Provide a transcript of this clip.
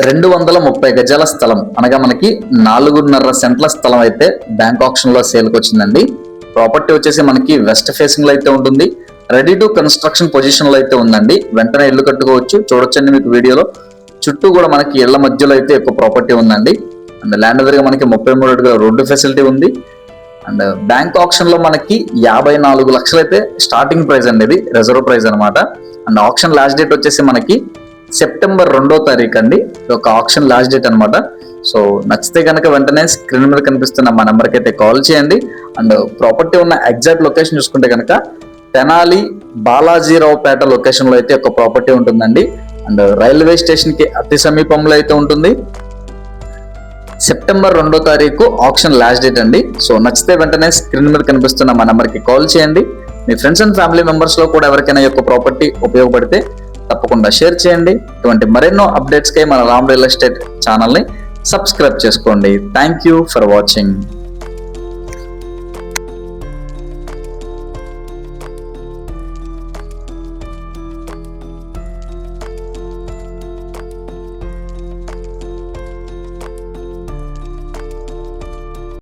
230 గజాల స్థలం అనగా మనకి 4.5 సెంట్ల స్థలం అయితే బ్యాంక్ ఆప్షన్ లో సేల్కి వచ్చిందండి. ప్రాపర్టీ వచ్చేసి మనకి వెస్ట్ ఫేసింగ్ లో అయితే ఉంటుంది. రెడీ టు కన్స్ట్రక్షన్ పొజిషన్ లో అయితే ఉందండి. వెంటనే ఇల్లు కట్టుకోవచ్చు. చూడొచ్చండి మీకు వీడియోలో. చుట్టూ కూడా మనకి ఇళ్ల మధ్యలో అయితే ఎక్కువ ప్రాపర్టీ ఉందండి. అండ్ ల్యాండ్ దగ్గర మనకి 33 అడుగుల రోడ్డు ఫెసిలిటీ ఉంది. అండ్ బ్యాంక్ ఆప్షన్ లో మనకి 54 లక్షలు అయితే స్టార్టింగ్ ప్రైస్ అండి. ఇది రిజర్వ్ ప్రైస్ అనమాట. అండ్ ఆప్షన్ లాస్ట్ డేట్ వచ్చేసి మనకి సెప్టెంబర్ 2వ తారీఖు అండి. ఒక ఆప్షన్ లాస్ట్ డేట్ అనమాట. సో నచ్చితే కనుక వెంటనే స్క్రీన్ మీద కనిపిస్తున్న మా నెంబర్కి అయితే కాల్ చేయండి. అండ్ ప్రాపర్టీ ఉన్న ఎగ్జాక్ట్ లొకేషన్ చూసుకుంటే కనుక తెనాలి బాలాజీరావుపేట లొకేషన్ లో అయితే ఒక ప్రాపర్టీ ఉంటుందండి. అండ్ రైల్వే స్టేషన్ కి అతి సమీపంలో అయితే ఉంటుంది. సెప్టెంబర్ 2వ తారీఖు ఆప్షన్ లాస్ట్ డేట్ అండి. సో నచ్చితే వెంటనే స్క్రీన్ మీద కనిపిస్తున్న మా నెంబర్కి కాల్ చేయండి. మీ ఫ్రెండ్స్ అండ్ ఫ్యామిలీ మెంబర్స్ లో కూడా ఎవరికైనా ఈ యొక్క ప్రాపర్టీ ఉపయోగపడితే తప్పకుండా షేర్ చేయండి. ఇటువంటి మరెన్నో అప్డేట్స్ కై మన రామ్ రియల్ ఎస్టేట్ ఛానల్ ని సబ్స్క్రైబ్ చేసుకోండి. Thank you for watching.